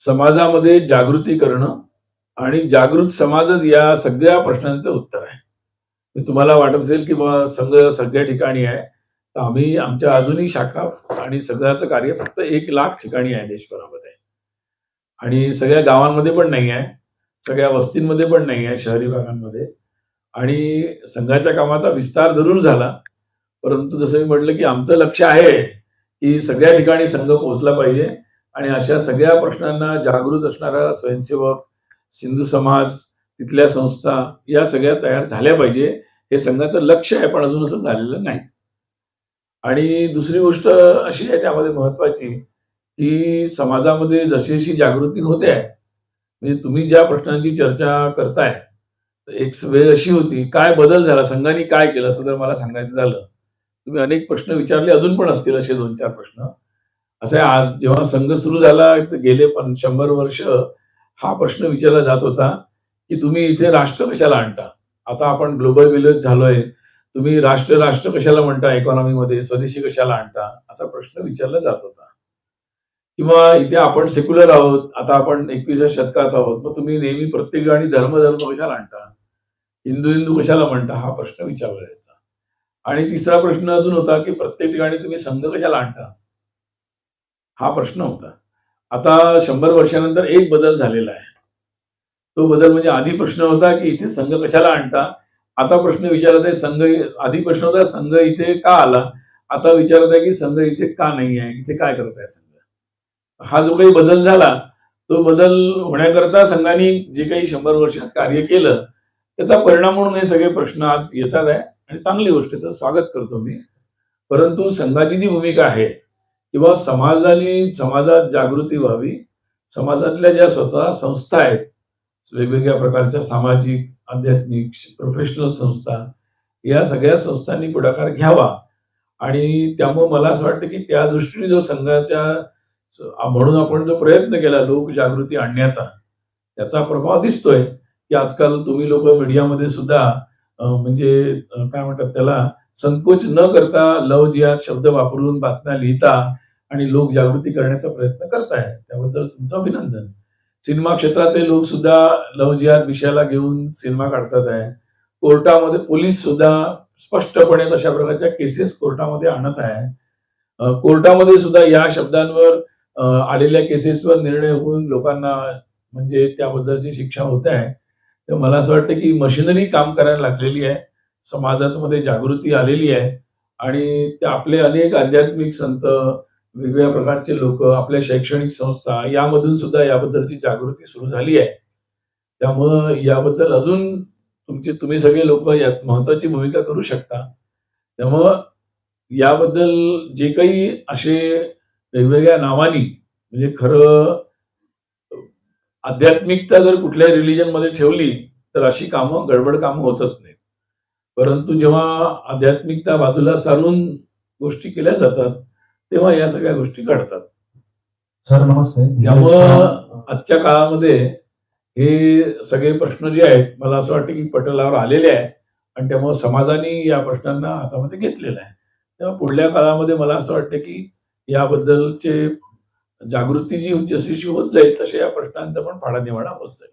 समाजामध्ये जागृती करणं आणि जागृत समाजच या सगळ्या प्रश्नांचं उत्तर आहे. तुम्हाला वाटत असेल की बा संघ सगळ्या ठिकाणी आहे, तर आम्ही आमच्या अजूनही शाखा आणि सगळ्याचं कार्य फक्त 1,00,000 ठिकाणी आहे देशभरामध्ये. आणि सगळ्या गावांमध्ये पण नाही आहे, सगळ्या वस्तींमध्ये पण नाही आहे, शहरी भागांमध्ये. आणि संघाच्या कामाचा विस्तार जरूर झाला, परंतु जसं मी म्हटलं की आमचं लक्ष आहे की सगळ्या ठिकाणी संघ पोहोचला पाहिजे आणि अशा सगळ्या प्रश्नांना जागृत असणारा स्वयंसेवक, सिंधू समाज, तिथल्या संस्था या सगळ्या तयार झाल्या पाहिजे. हे संघाचं लक्ष आहे, पण अजून असं झालेलं नाही. आणि दुसरी गोष्ट अशी आहे त्यामध्ये महत्वाची, की समाजामध्ये जशी जागृती होते आहे, म्हणजे तुम्ही ज्या प्रश्नांची चर्चा करताय, एक वेळ अशी होती, काय बदल झाला, संघाने काय केलं असं जर मला सांगायचं झालं, तुम्ही अनेक प्रश्न विचारले, अजून पण असतील असे 2-4 प्रश्न. असं आहे, आज जेव्हा संघ सुरू झाला गेले 100 वर्ष हा प्रश्न विचारला जात होता, की तुम्ही इथे राष्ट्र कशाला आणता? आता आपण ग्लोबल विलेज झालोय, तुम्ही राष्ट्र कशाला म्हणता इकॉनॉमीमध्ये, स्वदेशी कशाला आणता? असा प्रश्न विचारला जात होता. किंवा इथे आपण सेक्युलर आहोत, आता आपण 21व्या शतकात आहोत, मग तुम्ही नेहमी प्रत्येक ठिकाणी धर्म कशाला आणता? हिंदू कशाला म्हणता? हा प्रश्न विचारला जायचा. आणि तिसरा प्रश्न अजून होता, की प्रत्येक ठिकाणी तुम्ही संघ कशाला आणता? हा प्रश्न होता. आता 100 वर्षानंतर एक बदल झालेला आहे. तो बदल म्हणजे आधी प्रश्न होता, की इथे संघ कशाला आणता? आता प्रश्न विचारत आहे संघ, आधी प्रश्न होता संघ इथे का आला? आता विचारत आहे की संघ इथे का नाही आहे? इथे काय करत आहे संघ? हा जो काही बदल झाला, तो बदल होण्याकरता संघाने जे काही 100 वर्षात कार्य केलं, त्याचा परिणाम म्हणून हे सगळे प्रश्न आज येतात आहे आणि चांगली गोष्ट आहे, त्याचं स्वागत करतो मी. परंतु संघाची जी भूमिका आहे किंवा समाजात जागृती व्हावी, समाजातल्या ज्या स्वतः संस्था आहेत, वेगवेगळ्या प्रकारच्या सामाजिक, आध्यात्मिक, प्रोफेशनल संस्था, या सगळ्या संस्थांनी पुढाकार घ्यावा. आणि त्यामुळे मला असं वाटतं की त्या दृष्टीने जो संघाच्या म्हणून आपण जो प्रयत्न केला लोकजागृती आणण्याचा, त्याचा प्रभाव दिसतोय. की आजकाल तुम्ही लोक मीडियामध्ये सुद्धा म्हणजे काय म्हणतात त्याला, संकोच न करता लव जिहाद शब्द वापरून बातम्या लिहिता आणि लोक जागृती करण्याचा प्रयत्न करताय, त्याबद्दल तुमचं अभिनंदन. सिनेमा क्षेत्रातले लोक सुद्धा लव जिहाद विषयाला घेऊन सिनेमा काढतात आहे. कोर्टामध्ये पोलीस सुद्धा स्पष्टपणे तशा प्रकारच्या केसेस कोर्टामध्ये आणत आहे. कोर्टामध्ये सुद्धा या शब्दांवर आलेल्या केसेसवर निर्णय होऊन लोकांना म्हणजे त्याबद्दलची शिक्षा होत आहे. तर मला असं वाटतं की मशिनरी काम करायला लागलेली आहे, समाजामध्ये जागृती आलेली आहे आणि ते आपले अनेक आध्यात्मिक संत, वेगवेगळ्या प्रकारचे लोक, आपल्या शैक्षणिक संस्था यामधून सुद्धा याबद्दलची जागृती सुरू झाली आहे. त्यामुळं याबद्दल अजून तुम्ही सगळे लोक यात महत्वाची भूमिका करू शकता. त्यामुळं याबद्दल जे काही असे वेगवेगळ्या नावानी म्हणजे खरं आध्यात्मिकता जर कुठल्या रिलिजन मध्ये ठेवली तर अशी कामं गडबड कामं होतच नाहीत. परंतु जेव्हा आध्यात्मिकता बाजूला सारून गोष्टी केल्या जातात तेव्हा या सगळ्या गोष्टी घडतात. सर नमस्ते. त्यामुळं आजच्या काळामध्ये हे सगळे प्रश्न जे आहेत मला असं वाटतं की पटलावर आलेले आहे आणि त्यामुळे समाजाने या प्रश्नांना हातामध्ये घेतलेलं आहे. तेव्हा पुढल्या काळामध्ये मला असं वाटतं की याबद्दलचे जागृती जी जशीशी होत जाईल तशा या प्रश्नांचा पण पाडानिवाडा होत जाईल.